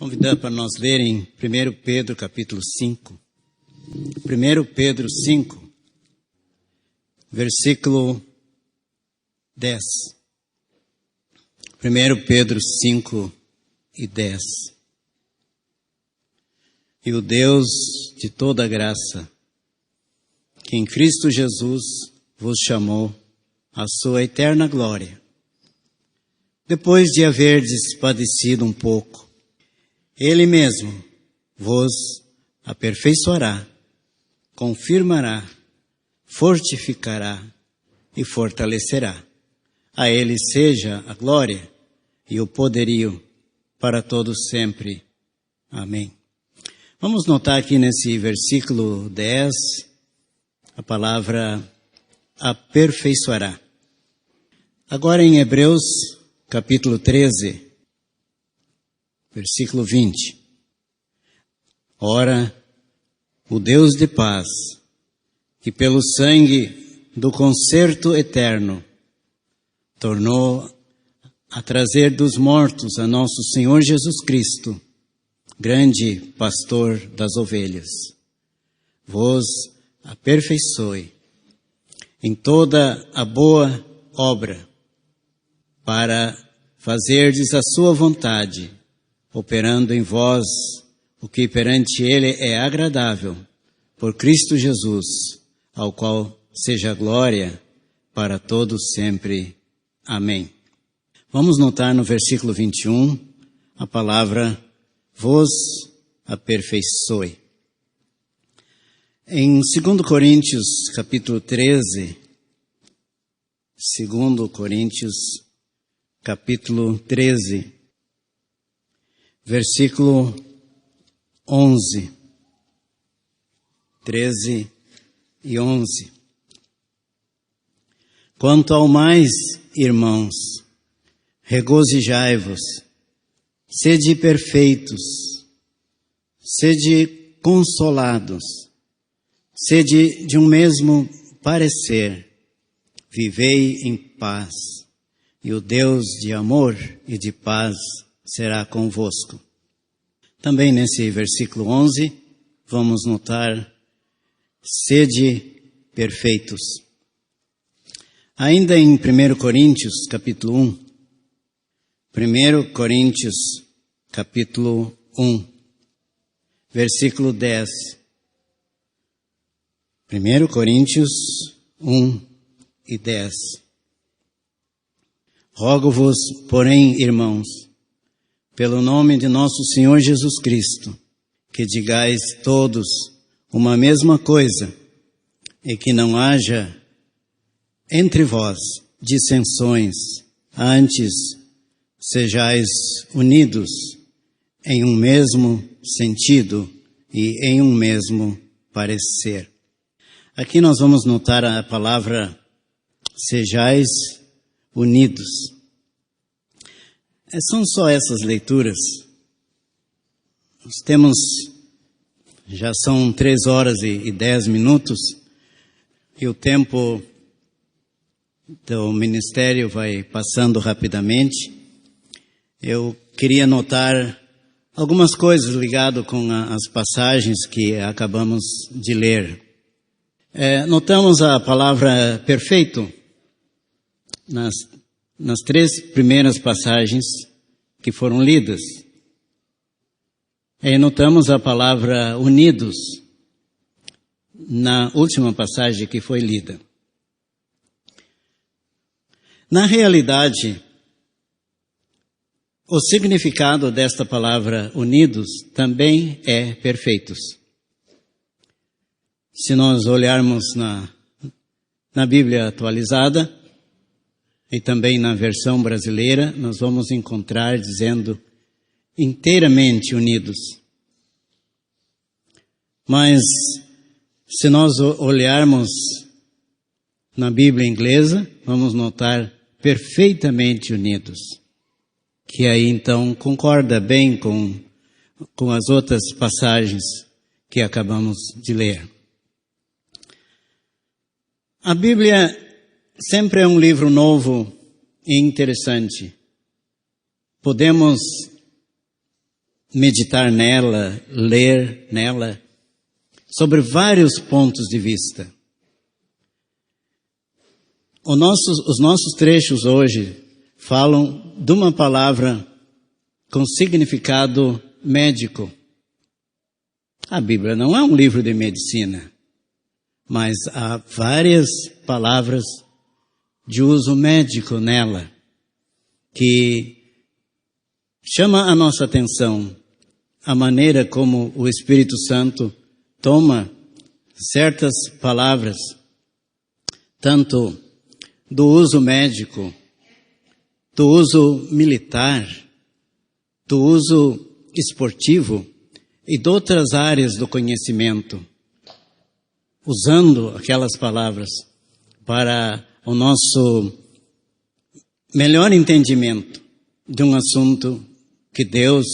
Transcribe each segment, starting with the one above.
Convidar para nós lerem 1 Pedro capítulo 5. 1 Pedro 5, versículo 10. 1 Pedro 5 e 10. E o Deus de toda graça, que em Cristo Jesus vos chamou à sua eterna glória, depois de haverdes padecido um pouco, Ele mesmo vos aperfeiçoará, confirmará, fortificará e fortalecerá. A Ele seja a glória e o poderio para todos sempre. Amém. Vamos notar aqui nesse versículo 10 a palavra aperfeiçoará. Agora em Hebreus capítulo 13, versículo 20. Ora, o Deus de paz, que pelo sangue do concerto eterno tornou a trazer dos mortos a nosso Senhor Jesus Cristo, grande pastor das ovelhas, vos aperfeiçoe em toda a boa obra, para fazerdes a sua vontade, operando em vós o que perante Ele é agradável, por Cristo Jesus, ao qual seja a glória para todos sempre. Amém. Vamos notar no versículo 21 a palavra vos aperfeiçoe. Em 2 Coríntios capítulo 13, 2 Coríntios capítulo 13, versículo 11, 13 e 11. Quanto ao mais, irmãos, regozijai-vos, sede perfeitos, sede consolados, sede de um mesmo parecer, vivei em paz, e o Deus de amor e de paz será convosco. Também nesse versículo 11, vamos notar, sede perfeitos. Ainda em 1 Coríntios, capítulo 1, 1 Coríntios, capítulo 1, versículo 10. 1 Coríntios 1 e 10. Rogo-vos, porém, irmãos, pelo nome de nosso Senhor Jesus Cristo, que digais todos uma mesma coisa, e que não haja entre vós dissensões, antes sejais unidos em um mesmo sentido e em um mesmo parecer. Aqui nós vamos notar a palavra sejais unidos. São só essas leituras. Nós temos, já são 3 horas e 10 minutos, e o tempo do ministério vai passando rapidamente. Eu queria notar algumas coisas ligadas com as passagens que acabamos de ler. Notamos a palavra perfeito nas 3 primeiras passagens que foram lidas. E notamos a palavra unidos na última passagem que foi lida. Na realidade, o significado desta palavra unidos também é perfeitos. Se nós olharmos na Bíblia atualizada, e também na versão brasileira, nós vamos encontrar dizendo inteiramente unidos. Mas, se nós olharmos na Bíblia inglesa, vamos notar perfeitamente unidos. Que aí então concorda bem com as outras passagens que acabamos de ler. A Bíblia sempre é um livro novo e interessante. Podemos meditar nela, ler nela, sobre vários pontos de vista. Os nossos trechos hoje falam de uma palavra com significado médico. A Bíblia não é um livro de medicina, mas há várias palavras de uso médico nela, que chama a nossa atenção a maneira como o Espírito Santo toma certas palavras, tanto do uso médico, do uso militar, do uso esportivo e de outras áreas do conhecimento, usando aquelas palavras para o nosso melhor entendimento de um assunto que Deus,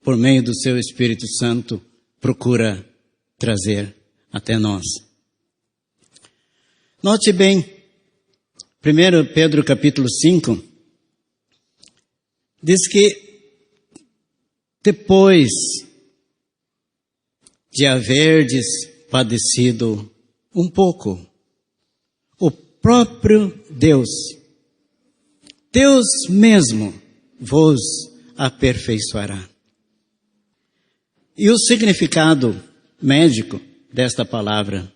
por meio do seu Espírito Santo, procura trazer até nós. Note bem, 1 Pedro capítulo 5, diz que depois de haverdes padecido um pouco, o próprio Deus mesmo vos aperfeiçoará. E o significado médico desta palavra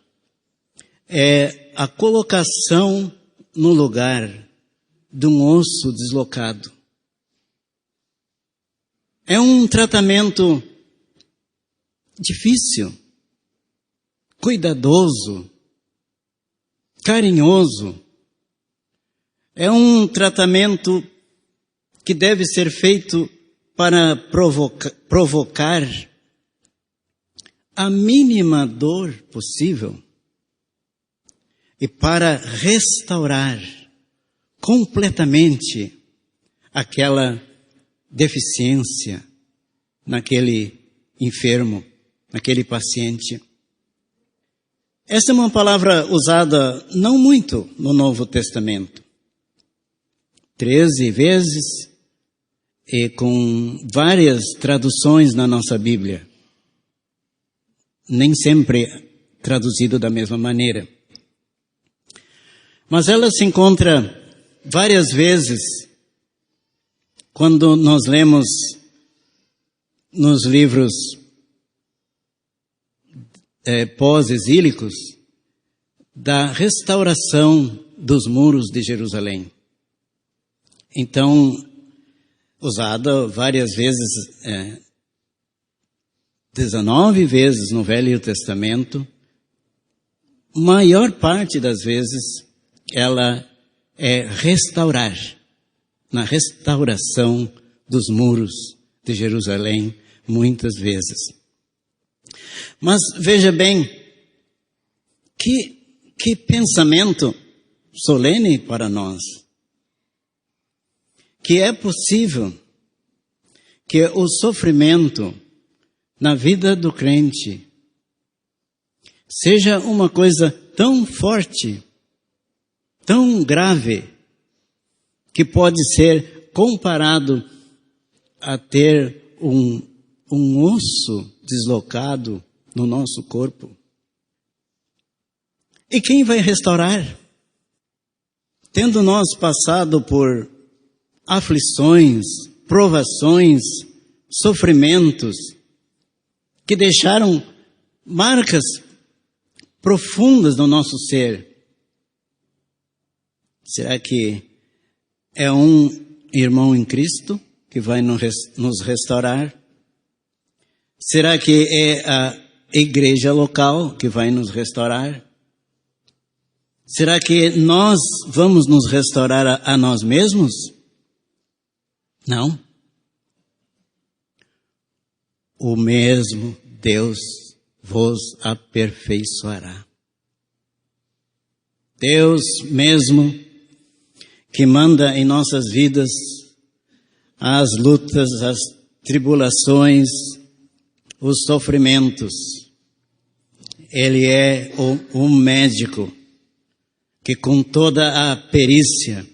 é a colocação no lugar de um osso deslocado. É um tratamento difícil, cuidadoso, carinhoso. É um tratamento que deve ser feito para provocar a mínima dor possível e para restaurar completamente aquela deficiência naquele enfermo, naquele paciente. Essa é uma palavra usada não muito no Novo Testamento. 13 vezes e com várias traduções na nossa Bíblia. Nem sempre traduzido da mesma maneira. Mas ela se encontra várias vezes quando nós lemos nos livros pós-exílicos da restauração dos muros de Jerusalém. Então, usada várias vezes, 19 vezes no Velho Testamento, maior parte das vezes ela é restaurar, na restauração dos muros de Jerusalém, muitas vezes. Mas veja bem, que pensamento solene para nós. Que é possível que o sofrimento na vida do crente seja uma coisa tão forte, tão grave, que pode ser comparado a ter um osso deslocado no nosso corpo. E quem vai restaurar? Tendo nós passado por aflições, provações, sofrimentos, que deixaram marcas profundas no nosso ser. Será que é um irmão em Cristo que vai nos restaurar? Será que é a igreja local que vai nos restaurar? Será que nós vamos nos restaurar a nós mesmos? Não. O mesmo Deus vos aperfeiçoará. Deus mesmo que manda em nossas vidas as lutas, as tribulações, os sofrimentos. Ele é um médico que com toda a perícia,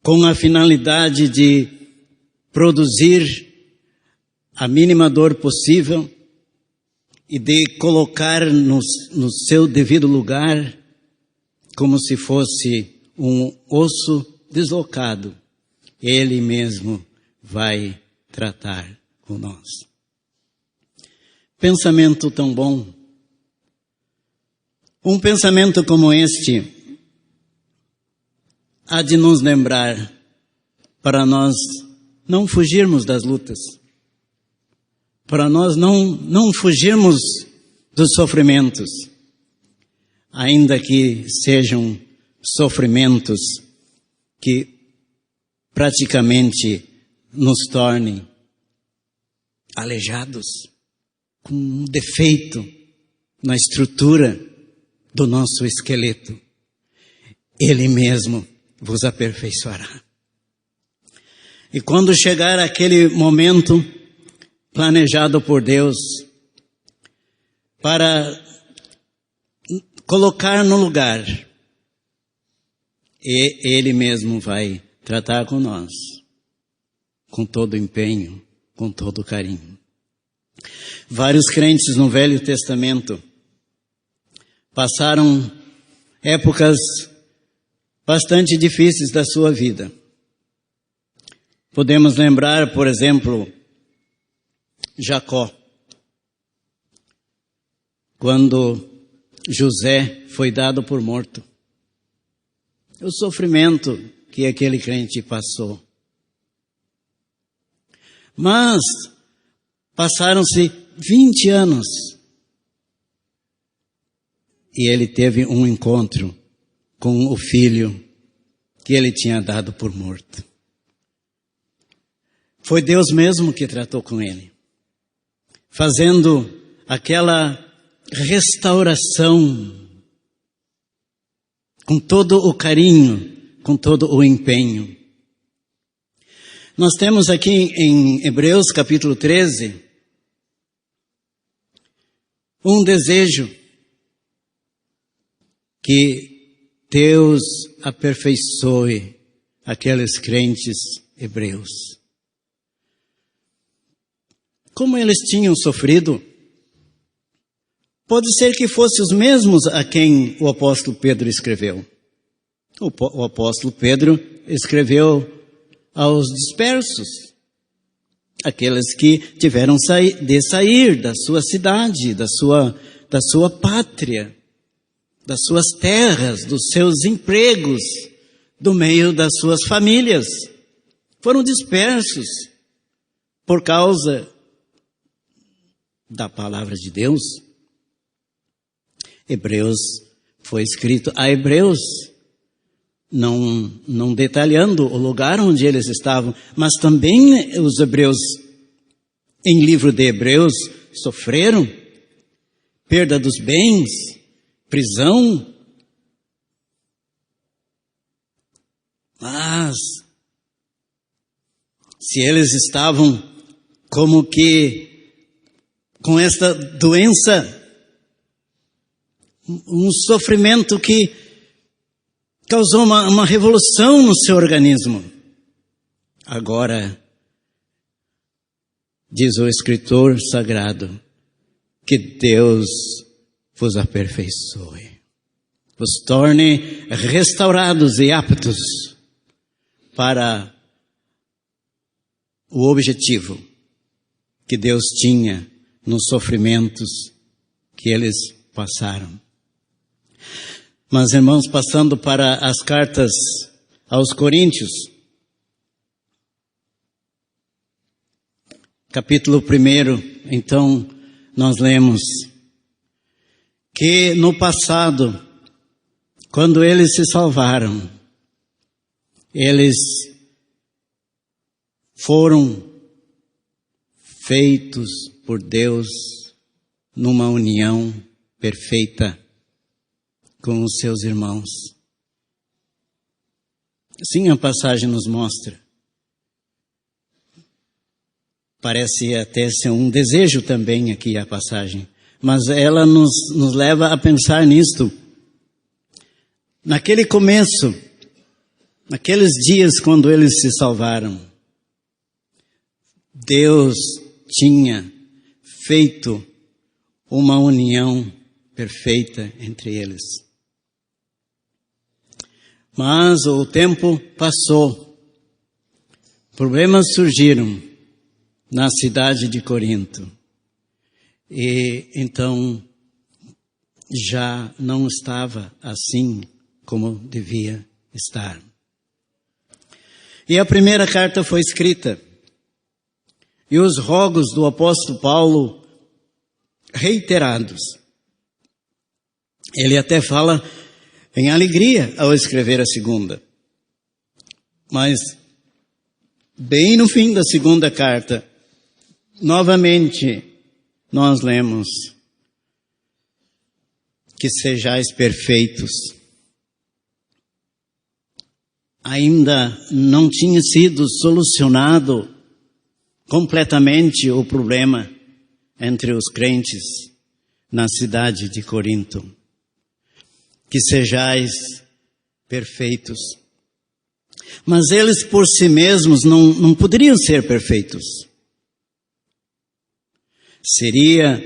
com a finalidade de produzir a mínima dor possível e de colocar no seu devido lugar, como se fosse um osso deslocado, Ele mesmo vai tratar com nós. Pensamento tão bom. Um pensamento como este há de nos lembrar para nós não fugirmos das lutas, para nós não fugirmos dos sofrimentos, ainda que sejam sofrimentos que praticamente nos tornem aleijados, com um defeito na estrutura do nosso esqueleto. Ele mesmo vos aperfeiçoará. E quando chegar aquele momento planejado por Deus para colocar no lugar, Ele mesmo vai tratar com nós, com todo empenho, com todo carinho. Vários crentes no Velho Testamento passaram épocas bastante difíceis da sua vida. Podemos lembrar, por exemplo, Jacó, quando José foi dado por morto. O sofrimento que aquele crente passou. Mas passaram-se 20 anos e ele teve um encontro com o filho que ele tinha dado por morto. Foi Deus mesmo que tratou com ele, fazendo aquela restauração com todo o carinho, com todo o empenho. Nós temos aqui em Hebreus capítulo 13 um desejo que Deus aperfeiçoe aqueles crentes hebreus. Como eles tinham sofrido, pode ser que fossem os mesmos a quem o apóstolo Pedro escreveu. O apóstolo Pedro escreveu aos dispersos, aqueles que tiveram de sair da sua cidade, da sua pátria, das suas terras, dos seus empregos, do meio das suas famílias. Foram dispersos por causa da palavra de Deus. Hebreus foi escrito a hebreus, não detalhando o lugar onde eles estavam, mas também os hebreus, em livro de Hebreus, sofreram perda dos bens, prisão. Mas, se eles estavam como que com esta doença, um sofrimento que causou uma revolução no seu organismo. Agora, diz o escritor sagrado, que Deus vos aperfeiçoe, vos torne restaurados e aptos para o objetivo que Deus tinha nos sofrimentos que eles passaram. Mas, irmãos, passando para as cartas aos Coríntios, capítulo 1, então, nós lemos que no passado, quando eles se salvaram, eles foram feitos por Deus numa união perfeita com os seus irmãos. Assim a passagem nos mostra. Parece até ser um desejo também aqui a passagem, mas ela nos leva a pensar nisto. Naquele começo, naqueles dias quando eles se salvaram, Deus tinha feito uma união perfeita entre eles. Mas o tempo passou, problemas surgiram na cidade de Corinto, e então já não estava assim como devia estar. E a primeira carta foi escrita, e os rogos do apóstolo Paulo reiterados. Ele até fala em alegria ao escrever a segunda. Mas, bem no fim da segunda carta, novamente nós lemos que sejais perfeitos. Ainda não tinha sido solucionado completamente o problema entre os crentes na cidade de Corinto. Que sejais perfeitos. Mas eles por si mesmos não poderiam ser perfeitos. Seria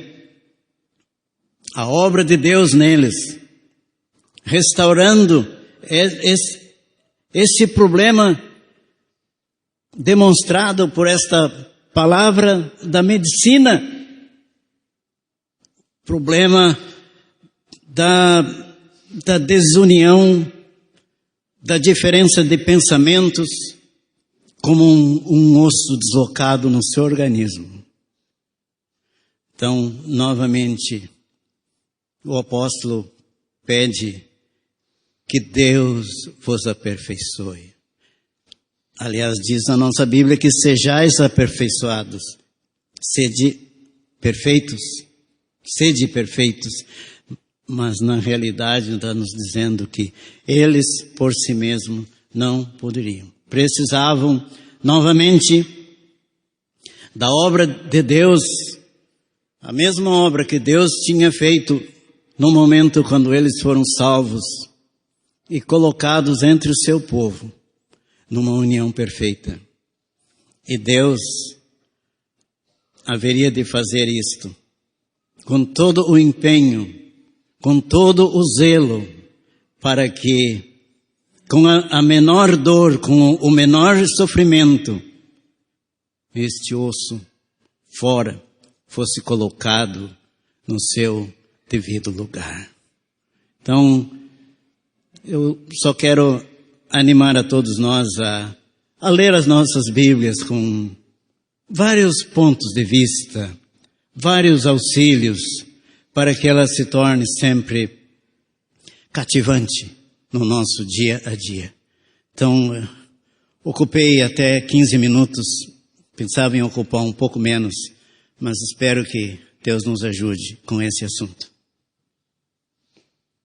a obra de Deus neles, restaurando esse problema demonstrado por esta palavra da medicina, problema da desunião, da diferença de pensamentos, como um osso deslocado no seu organismo. Então, novamente, o apóstolo pede que Deus vos aperfeiçoe. Aliás, diz na nossa Bíblia que sejais aperfeiçoados. Sede perfeitos. Mas na realidade está nos dizendo que eles por si mesmos não poderiam. Precisavam novamente da obra de Deus, a mesma obra que Deus tinha feito no momento quando eles foram salvos e colocados entre o seu povo, numa união perfeita. E Deus haveria de fazer isto com todo o empenho, com todo o zelo, para que, com a menor dor, com o menor sofrimento, este osso fora fosse colocado no seu devido lugar. Então, eu só quero animar a todos nós a ler as nossas Bíblias com vários pontos de vista, vários auxílios, para que ela se torne sempre cativante no nosso dia a dia. Então, ocupei até 15 minutos, pensava em ocupar um pouco menos, mas espero que Deus nos ajude com esse assunto.